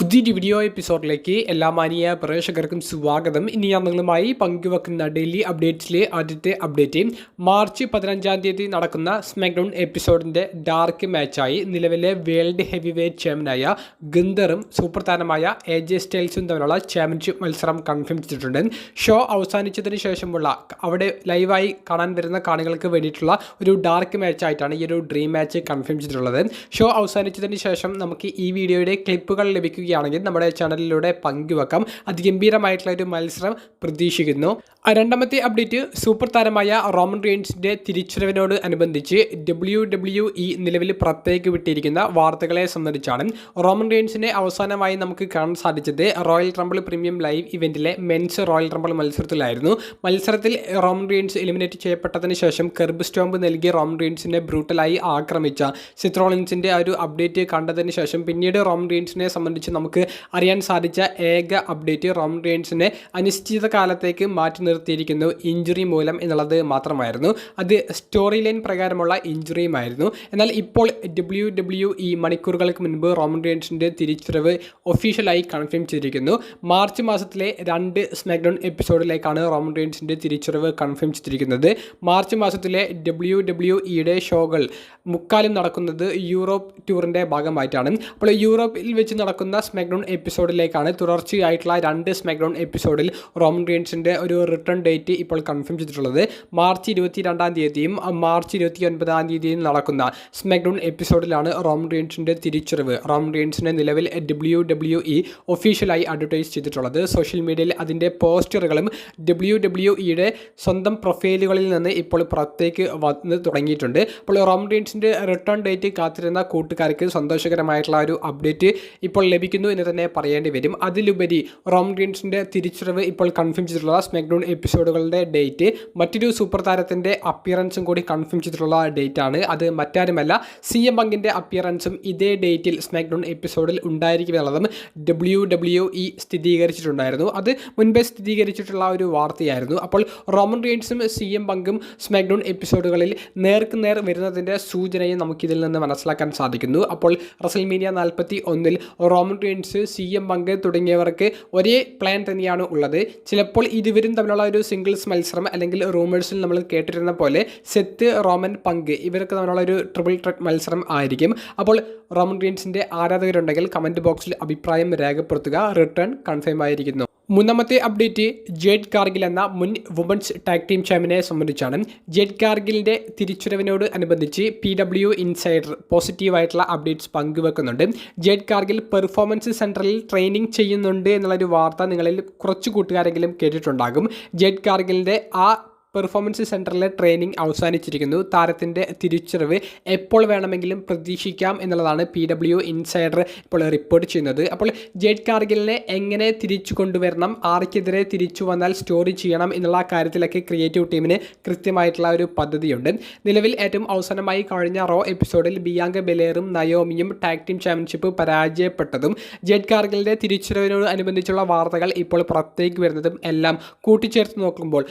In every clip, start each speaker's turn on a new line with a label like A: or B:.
A: പുതിയൊരു വീഡിയോ എപ്പിസോഡിലേക്ക് എല്ലാ മാന്യ പ്രേക്ഷകർക്കും സ്വാഗതം. ഇനി ഞാൻ നിങ്ങളുമായി പങ്കുവെക്കുന്ന ഡെയിലി അപ്ഡേറ്റ്സിലെ ആദ്യത്തെ അപ്ഡേറ്റ് മാർച്ച് 15 നടക്കുന്ന സ്മാക്ഡൗൺ എപ്പിസോഡിൻ്റെ ഡാർക്ക് മാച്ചായി നിലവിലെ വേൾഡ് ഹെവി വെയ്റ്റ് ചാമ്പ്യനായ ഗന്ധറും സൂപ്പർ താരമായ AJ സ്റ്റൈൽസും തമ്മിലുള്ള ചാമ്പ്യൻഷിപ്പ് മത്സരം കൺഫേം ചെയ്തിട്ടുണ്ട്. ഷോ അവസാനിച്ചതിന് ശേഷമുള്ള അവിടെ ലൈവായി കാണാൻ വരുന്ന കാണികൾക്ക് വേണ്ടിയിട്ടുള്ള ഒരു ഡാർക്ക് മാച്ചായിട്ടാണ് ഈ ഒരു ഡ്രീം മാച്ച് കൺഫേം ചെയ്തിട്ടുള്ളത്. ഷോ അവസാനിച്ചതിന് ശേഷം നമുക്ക് ഈ വീഡിയോയുടെ ക്ലിപ്പുകൾ ലഭിക്കുകയാണെങ്കിൽ നമ്മുടെ ചാനലിലൂടെ പങ്കുവെക്കാം. അതിഗംഭീരമായിട്ടുള്ള ഒരു മത്സരം പ്രതീക്ഷിക്കുന്നു. രണ്ടാമത്തെ അപ്ഡേറ്റ് സൂപ്പർ താരമായ റോമൻ റെയിൻസിന്റെ തിരിച്ചുവരവിനോട് അനുബന്ധിച്ച് WWE നിലവിൽ പുറത്തേക്ക് വിട്ടിരിക്കുന്ന വാർത്തകളെ സംബന്ധിച്ചാണ്. റോമൻ റെയിൻസിനെ അവസാനമായി നമുക്ക് കാണാൻ സാധിച്ചത് റോയൽ റംബിൾ പ്രീമിയം ലൈവ് ഇവന്റിലെ മെൻസ് റോയൽ റംബിൾ മത്സരത്തിലായിരുന്നു. മത്സരത്തിൽ റോമൻ റെയിൻസ് എലിമിനേറ്റ് ചെയ്യപ്പെട്ടതിന് ശേഷം കെർബ് സ്റ്റോംപ് നൽകിയ റോമൻ റെയിൻസിനെ ബ്രൂട്ടലായി ആക്രമിച്ച സെത്ത് റോളിൻസിന്റെ ഒരു അപ്ഡേറ്റ് കണ്ടതിന് ശേഷം പിന്നീട് റോമൻ റെയിൻസിനെ സംബന്ധിച്ച് നമുക്ക് അറിയാൻ സാധിച്ച ഏക അപ്ഡേറ്റ് റോമൻ റെയിൻസിനെ അനിശ്ചിത കാലത്തേക്ക് മാറ്റി നിർത്തിയിരിക്കുന്നു ഇഞ്ചുറി മൂലം എന്നുള്ളത് മാത്രമായിരുന്നു. അത് സ്റ്റോറി ലൈൻ പ്രകാരമുള്ള ഇഞ്ചുറിയുമായിരുന്നു. എന്നാൽ ഇപ്പോൾ WWE മണിക്കൂറുകൾക്ക് മുൻപ് റോമൻ റെയിൻസിന്റെ തിരിച്ചുവരവ് ഒഫീഷ്യലായി കൺഫേം ചെയ്തിരിക്കുന്നു. മാർച്ച് മാസത്തിലെ 2 സ്മാക്ഡൗൺ എപ്പിസോഡിലേക്കാണ് റോമൻ റെയിൻസിന്റെ തിരിച്ചുവരവ് കൺഫേം ചെയ്തിരിക്കുന്നത്. മാർച്ച് മാസത്തിലെ WWEയുടെ ഷോകൾ മുക്കാലും നടക്കുന്നത് യൂറോപ്പ് ടൂറിന്റെ ഭാഗമായിട്ടാണ്. അപ്പോൾ യൂറോപ്പിൽ വെച്ച് നടക്കുന്ന സ്മാക്ഡൗൺ എപ്പിസോഡിലേക്കാണ് തുടർച്ചയായിട്ടുള്ള 2 സ്മാക്ഡൗൺ എപ്പിസോഡിൽ റോമൻ റെയിൻസിന്റെ ഒരു റിട്ടേൺ ഡേറ്റ് ഇപ്പോൾ കൺഫേം ചെയ്തിട്ടുള്ളത്. മാർച്ച് 22 മാർച്ച് 29 നടക്കുന്ന സ്മാക്ഡൗൺ എപ്പിസോഡിലാണ് റോമൻ റെയിൻസിന്റെ തിരിച്ചുവരവ്. റോമൻ റെയിൻസിനെ നിലവിൽ WWE ഒഫീഷ്യലായി അഡ്വർടൈസ് ചെയ്തിട്ടുള്ളത്. സോഷ്യൽ മീഡിയയിൽ അതിൻ്റെ പോസ്റ്ററുകളും WWEയുടെ സ്വന്തം പ്രൊഫൈലുകളിൽ നിന്ന് ഇപ്പോൾ പുറത്തേക്ക് വന്ന് തുടങ്ങിയിട്ടുണ്ട്. അപ്പോൾ റോമൻ റെയിൻസിന്റെ റിട്ടേൺ ഡേറ്റ് കാത്തിരുന്ന കൂട്ടുകാർക്ക് സന്തോഷകരമായിട്ടുള്ള ഒരു അപ്ഡേറ്റ് ഇപ്പോൾ ലഭിക്കുന്നു എന്ന് തന്നെ പറയേണ്ടി വരും. അതിലുപരി റോമൻ റെയിൻസിന്റെ തിരിച്ചുവരവ് ഇപ്പോൾ കൺഫേം ചെയ്തിട്ടുള്ള സ്മാക്ഡൗൺ എപ്പിസോഡുകളുടെ ഡേറ്റ് മറ്റൊരു സൂപ്പർ താരത്തിന്റെ അപ്പിയറൻസും കൂടി കൺഫേം ചെയ്തിട്ടുള്ള ഡേറ്റ് ആണ്. അത് മറ്റാരുമല്ല CM പങ്കിന്റെ അപ്പിയറൻസും ഇതേ ഡേറ്റിൽ സ്മാക്ഡൗൺ എപ്പിസോഡിൽ ഉണ്ടായിരിക്കുമെന്നുള്ളതും WWE സ്ഥിരീകരിച്ചിട്ടുണ്ടായിരുന്നു. അത് മുൻപേ സ്ഥിരീകരിച്ചിട്ടുള്ള ഒരു വാർത്തയായിരുന്നു. അപ്പോൾ റോമൻ റെയിൻസും CM പങ്കും സ്മാക്ഡൗൺ എപ്പിസോഡുകളിൽ നേർക്കുനേർ വരുന്നതിന്റെ സൂചനയും നമുക്കിതിൽ നിന്ന് മനസ്സിലാക്കാൻ സാധിക്കുന്നു. അപ്പോൾ റസൽമേനിയ 41 റോമൻ റെയിൻസ് CM പങ്ക് തുടങ്ങിയവർക്ക് ഒരേ പ്ലാൻ തന്നെയാണ് ഉള്ളത്. ചിലപ്പോൾ ഇരുവരും തമ്മിലുള്ള ഒരു സിംഗിൾസ് മത്സരം അല്ലെങ്കിൽ റൂമേഴ്സിൽ നമ്മൾ കേട്ടിരുന്ന പോലെ സെത്ത് റോമൻ പങ്ക് ഇവർക്ക് തമ്മിലുള്ള ഒരു ട്രിപ്പിൾ ത്രെറ്റ് മത്സരം ആയിരിക്കും. അപ്പോൾ റോമൻ റെയിൻസിന്റെ ആരാധകരുണ്ടെങ്കിൽ കമന്റ് ബോക്സിൽ അഭിപ്രായം രേഖപ്പെടുത്തുക. റിട്ടേൺ കൺഫേം ആയിരിക്കുന്നു. മൂന്നാമത്തെ അപ്ഡേറ്റ് ജേഡ് കാർഗിൽ എന്ന മുൻ വുമൻസ് ടാഗ് ടീം ചാമ്പ്യനെ സംബന്ധിച്ചാണ്. ജേഡ് കാർഗിലിൻ്റെ തിരിച്ചുവരവിനോട് അനുബന്ധിച്ച് PW ഇൻസൈഡർ പോസിറ്റീവായിട്ടുള്ള അപ്ഡേറ്റ്സ് പങ്കുവെക്കുന്നുണ്ട്. ജേഡ് കാർഗിൽ പെർഫോമൻസ് സെൻറ്ററിൽ ട്രെയിനിങ് ചെയ്യുന്നുണ്ട് എന്നുള്ളൊരു വാർത്ത നിങ്ങളിൽ കുറച്ച് കൂട്ടുകാരെങ്കിലും കേട്ടിട്ടുണ്ടാകും. ജേഡ് കാർഗിലിൻ്റെ ആ പെർഫോമൻസ് സെൻറ്ററിലെ ട്രെയിനിങ് അവസാനിച്ചിരിക്കുന്നു. താരത്തിൻ്റെ തിരിച്ചുവരവ് എപ്പോൾ വേണമെങ്കിലും പ്രതീക്ഷിക്കാം എന്നുള്ളതാണ് PW ഇൻസൈഡർ ഇപ്പോൾ റിപ്പോർട്ട് ചെയ്യുന്നത്. അപ്പോൾ ജേഡ് കാർഗിലിനെ എങ്ങനെ തിരിച്ചു കൊണ്ടുവരണം, ആർക്കെതിരെ തിരിച്ചു വന്നാൽ സ്റ്റോറി ചെയ്യണം എന്നുള്ള കാര്യത്തിലൊക്കെ ക്രിയേറ്റീവ് ടീമിന് കൃത്യമായിട്ടുള്ള ഒരു പദ്ധതിയുണ്ട്. നിലവിൽ ഏറ്റവും അവസാനമായി കഴിഞ്ഞ റോ എപ്പിസോഡിൽ ബിയാങ്ക ബെലേറും നയോമിയും ടാഗ് ടീം ചാമ്പ്യൻഷിപ്പ് പരാജയപ്പെട്ടതും ജേഡ് കാർഗിലിൻ്റെ തിരിച്ചുവരവിനോട് അനുബന്ധിച്ചുള്ള വാർത്തകൾ ഇപ്പോൾ പുറത്തേക്ക് വരുന്നതും എല്ലാം കൂട്ടിച്ചേർത്ത് നോക്കുമ്പോൾ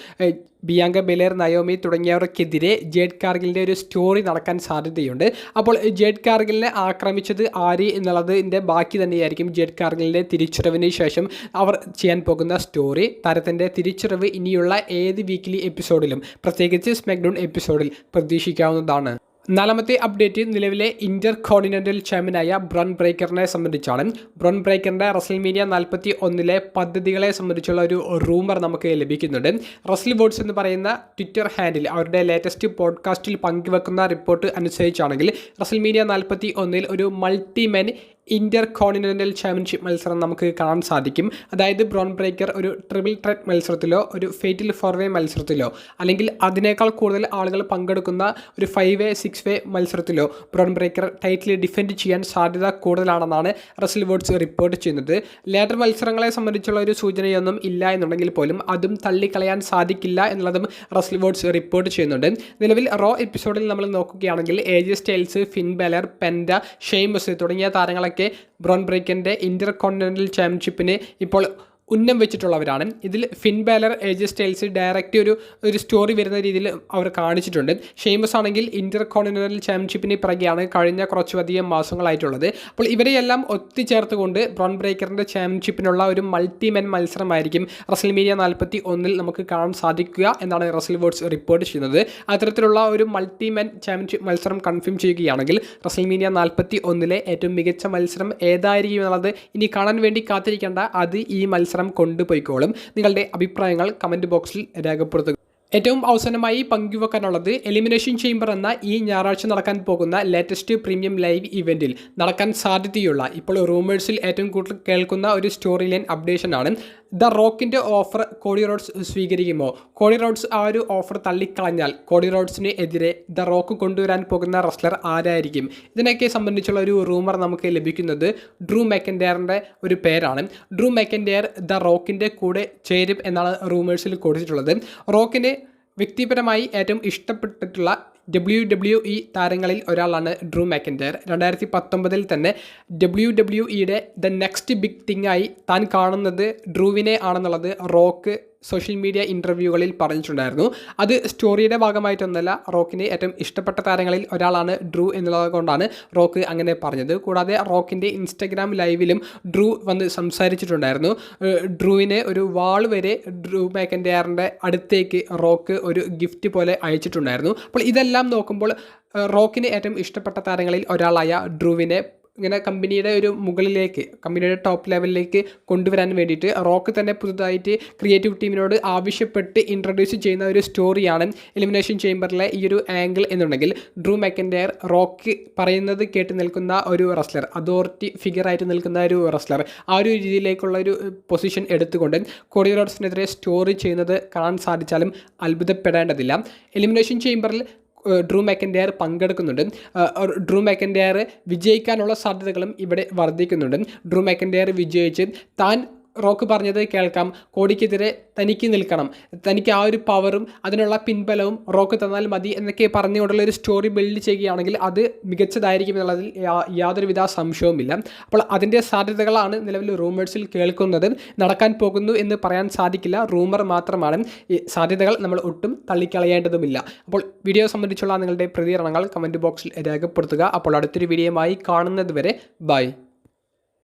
A: ബിയാങ്ക ബെലേർ, നയോമി തുടങ്ങിയവർക്കെതിരെ ജേഡ് കാർഗിലിൻ്റെ ഒരു സ്റ്റോറി നടക്കാൻ സാധ്യതയുണ്ട്. അപ്പോൾ ജേഡ് കാർഗിലിനെ ആക്രമിച്ചത് ആര് എന്നുള്ളതിൻ്റെ ബാക്കി തന്നെയായിരിക്കും ജേഡ് കാർഗിലിൻ്റെ തിരിച്ചുവരവിന് ശേഷം അവർ ചെയ്യാൻ പോകുന്ന സ്റ്റോറി. താരത്തിൻ്റെ തിരിച്ചുവരവ് ഇനിയുള്ള ഏത് വീക്കിലി എപ്പിസോഡിലും പ്രത്യേകിച്ച് സ്മാക്ഡൗൺ എപ്പിസോഡിൽ പ്രതീക്ഷിക്കാവുന്നതാണ്. നാലാമത്തെ അപ്ഡേറ്റ് നിലവിലെ ഇന്റർ കോണ്ടിനെൻ്റൽ ചാമ്പ്യനായ ബ്രോൺ ബ്രേക്കറിനെ സംബന്ധിച്ചാണ്. ബ്രോൺ ബ്രേക്കറിൻ്റെ റസൽമേനിയ 41 പദ്ധതികളെ സംബന്ധിച്ചുള്ള ഒരു റൂമർ നമുക്ക് ലഭിക്കുന്നുണ്ട്. റസൽ വോട്ട്സ് എന്ന് പറയുന്ന ട്വിറ്റർ ഹാൻഡിൽ അവരുടെ ലേറ്റസ്റ്റ് പോഡ്കാസ്റ്റിൽ പങ്കുവെക്കുന്ന റിപ്പോർട്ട് അനുസരിച്ചാണെങ്കിൽ റസൽമേനിയ 41 ഒരു മൾട്ടിമെൻ ഇന്റർ കോണ്ടിനെൻ്റൽ ചാമ്പ്യൻഷിപ്പ് മത്സരം നമുക്ക് കാണാൻ സാധിക്കും. അതായത് ബ്രോൺ ബ്രേക്കർ ഒരു ട്രിപ്പിൾ ത്രെറ്റ് മത്സരത്തിലോ ഒരു ഫേറ്റൽ 4-വേ മത്സരത്തിലോ അല്ലെങ്കിൽ അതിനേക്കാൾ കൂടുതൽ ആളുകൾ പങ്കെടുക്കുന്ന ഒരു 5-വേ 6-വേ മത്സരത്തിലോ ബ്രോൺ ബ്രേക്കർ ടൈറ്റിൽ ഡിഫെൻഡ് ചെയ്യാൻ സാധ്യത കൂടുതലാണെന്നാണ് റസൽ വോട്ട്സ് റിപ്പോർട്ട് ചെയ്യുന്നത്. ലേറ്റർ മത്സരങ്ങളെ സംബന്ധിച്ചുള്ള ഒരു സൂചനയൊന്നും ഇല്ല എന്നുണ്ടെങ്കിൽ പോലും അതും തള്ളിക്കളയാൻ സാധിക്കില്ല എന്നുള്ളതും റസൽ വോട്ട്സ് റിപ്പോർട്ട് ചെയ്യുന്നുണ്ട്. നിലവിൽ റോ എപ്പിസോഡിൽ നമ്മൾ നോക്കുകയാണെങ്കിൽ AJ സ്റ്റൈൽസ്, ഫിൻ ബെലർ, പെൻഡ, ഷെയ്മസ് തുടങ്ങിയ താരങ്ങളൊക്കെ ബ്രോൺ ബ്രേക്കറിൻ്റെ ഇന്റർ കോണ്ടിനെൻ്റൽ ചാമ്പ്യൻഷിപ്പിന് ഇപ്പോൾ ഉന്നം വെച്ചിട്ടുള്ളവരാണ്. ഇതിൽ Finn Bálor, AJ Styles direct ഒരു സ്റ്റോറി വരുന്ന രീതിയിൽ അവർ കാണിച്ചിട്ടുണ്ട്. ഷെയ്മസ് ആണെങ്കിൽ ഇന്റർകോണ്ടിനെന്റൽ ചാമ്പ്യൻഷിപ്പിന് പിറകെയാണ് കഴിഞ്ഞ കുറച്ചധികം മാസങ്ങളായിട്ടുള്ളത്. അപ്പോൾ ഇവരെയെല്ലാം ഒത്തുചേർത്തുകൊണ്ട് ബ്രോൺ ബ്രേക്കറിൻ്റെ ചാമ്പ്യൻഷിപ്പിനുള്ള ഒരു മൾട്ടിമെൻ മത്സരമായിരിക്കും റസൽമേനിയ 41 നമുക്ക് കാണാൻ സാധിക്കുക എന്നാണ് റസൽ വേർഡ്സ് റിപ്പോർട്ട് ചെയ്യുന്നത്. അത്തരത്തിലുള്ള ഒരു മൾട്ടിമെൻ ചാമ്പ്യൻഷിപ്പ് മത്സരം കൺഫേം ചെയ്യുകയാണെങ്കിൽ റസൽമേനിയ 41 ഏറ്റവും മികച്ച മത്സരം ഏതായിരിക്കും എന്നുള്ളത് ഇനി കാണാൻ വേണ്ടി കാത്തിരിക്കേണ്ട. അത് ഈ മത്സരം കൊണ്ടുപോയിക്കോളും. നിങ്ങളുടെ അഭിപ്രായങ്ങൾ കമൻറ്റ് ബോക്സിൽ രേഖപ്പെടുത്തുക. ഏറ്റവും അവസാനമായി പങ്കുവെക്കാനുള്ളത് എലിമിനേഷൻ ചേംബർ എന്ന ഈ ഞായറാഴ്ച നടക്കാൻ പോകുന്ന ലേറ്റസ്റ്റ് പ്രീമിയം ലൈവ് ഇവൻറ്റിൽ നടക്കാൻ സാധ്യതയുള്ള ഇപ്പോൾ റൂമേഴ്സിൽ ഏറ്റവും കൂടുതൽ കേൾക്കുന്ന ഒരു സ്റ്റോറി ലൈൻ അപ്ഡേഷനാണ്. ദ റോക്കിൻ്റെ ഓഫർ കോഡി റോഡ്സ് സ്വീകരിക്കുമോ? കോഡി റോഡ്സ് ആ ഒരു ഓഫർ തള്ളിക്കളഞ്ഞാൽ കോഡി റോഡ്സിന് എതിരെ ദ റോക്ക് കൊണ്ടുവരാൻ പോകുന്ന റെസ്ലർ ആരായിരിക്കും? ഇതിനൊക്കെ സംബന്ധിച്ചുള്ള ഒരു റൂമർ നമുക്ക് ലഭിക്കുന്നത് ഡ്രൂ മെക്കൻഡയറിൻ്റെ ഒരു പേരാണ്. ഡ്രൂ മെക്കൻഡയർ ദ റോക്കിൻ്റെ കൂടെ ചേരും എന്നാണ് റൂമേഴ്സിൽ കൊടുത്തിട്ടുള്ളത്. റോക്കിന് വ്യക്തിപരമായി ഏറ്റവും ഇഷ്ടപ്പെട്ടിട്ടുള്ള WWE താരങ്ങളിൽ ഒരാളാണ് ഡ്രൂ മെക്കൻഡയർ. 2019 തന്നെ WWEയുടെ ദ നെക്സ്റ്റ് ബിഗ് തിങ് ആയി താൻ കാണുന്നത് ഡ്രൂവിനെ ആണെന്നുള്ളത് റോക്ക് സോഷ്യൽ മീഡിയ ഇൻ്റർവ്യൂകളിൽ പറഞ്ഞിട്ടുണ്ടായിരുന്നു. അത് സ്റ്റോറിയുടെ ഭാഗമായിട്ടൊന്നല്ല, റോക്കിന് ഏറ്റവും ഇഷ്ടപ്പെട്ട താരങ്ങളിൽ ഒരാളാണ് ഡ്രൂ എന്നുള്ളത് കൊണ്ടാണ് റോക്ക് അങ്ങനെ പറഞ്ഞത്. കൂടാതെ റോക്കിൻ്റെ ഇൻസ്റ്റഗ്രാം ലൈവിലും ഡ്രൂ വന്ന് സംസാരിച്ചിട്ടുണ്ടായിരുന്നു. ഡ്രൂവിന് ഒരു വാൾ വരെ ഡ്രൂ മെക്കൻഡയറിൻ്റെ അടുത്തേക്ക് റോക്ക് ഒരു ഗിഫ്റ്റ് പോലെ അയച്ചിട്ടുണ്ടായിരുന്നു. അപ്പോൾ ഇതെല്ലാം നോക്കുമ്പോൾ റോക്കിന് ഏറ്റവും ഇഷ്ടപ്പെട്ട താരങ്ങളിൽ ഒരാളായ ഡ്രൂവിനെ ഇങ്ങനെ കമ്പനിയുടെ ഒരു മുകളിലേക്ക്, കമ്പനിയുടെ ടോപ്പ് ലെവലിലേക്ക് കൊണ്ടുവരാൻ വേണ്ടിയിട്ട് റോക്ക് തന്നെ പുതുതായിട്ട് ക്രിയേറ്റീവ് ടീമിനോട് ആവശ്യപ്പെട്ട് ഇൻട്രൊഡ്യൂസ് ചെയ്യുന്ന ഒരു സ്റ്റോറിയാണ് എലിമിനേഷൻ ചേംബറിലെ ഈ ഒരു ആംഗിൾ എന്നുണ്ടെങ്കിൽ ഡ്രൂ മെക്കൻഡയർ റോക്ക് പറയുന്നത് കേട്ട് നിൽക്കുന്ന ഒരു റെസ്ലർ, അതോറിറ്റി ഫിഗറായിട്ട് നിൽക്കുന്ന ഒരു റെസ്ലർ, ആ ഒരു രീതിയിലേക്കുള്ള ഒരു പൊസിഷൻ എടുത്തുകൊണ്ട് കോഡി റോഡ്സിനെതിരെ സ്റ്റോറി ചെയ്യുന്നത് കാണാൻ സാധിച്ചാലും അത്ഭുതപ്പെടേണ്ടതില്ല. എലിമിനേഷൻ ചേംബറിൽ ഡ്രൂ മെക്കൻഡയർ പങ്കെടുക്കുന്നുണ്ട്. ഡ്രൂ മെക്കൻഡയർ വിജയിക്കാനുള്ള സാധ്യതകളും ഇവിടെ വർദ്ധിക്കുന്നുണ്ട്. ഡ്രൂ മെക്കൻഡയർ വിജയിച്ച് താൻ റോക്ക് പറഞ്ഞത് കേൾക്കാം, കോടിക്കെതിരെ തനിക്ക് നിൽക്കണം, തനിക്ക് ആ ഒരു പവറും അതിനുള്ള പിൻബലവും റോക്ക് തന്നാൽ മതി എന്നൊക്കെ പറഞ്ഞുകൊണ്ടുള്ള ഒരു സ്റ്റോറി ബിൽഡ് ചെയ്യുകയാണെങ്കിൽ അത് മികച്ചതായിരിക്കും എന്നുള്ളതിൽ യാതൊരുവിധ സംശയവുമില്ല. അപ്പോൾ അതിൻ്റെ സാധ്യതകളാണ് നിലവിൽ റൂമേഴ്സിൽ കേൾക്കുന്നത്. നടക്കാൻ പോകുന്നു എന്ന് പറയാൻ സാധിക്കില്ല, റൂമർ മാത്രമാണ്. ഈ സാധ്യതകൾ നമ്മൾ ഒട്ടും തള്ളിക്കളയേണ്ടതുമില്ല. അപ്പോൾ വീഡിയോ സംബന്ധിച്ചുള്ള നിങ്ങളുടെ പ്രതികരണങ്ങൾ കമൻറ്റ് ബോക്സിൽ രേഖപ്പെടുത്തുക. അപ്പോൾ അടുത്തൊരു വീഡിയോയുമായി കാണുന്നത് വരെ ബൈ.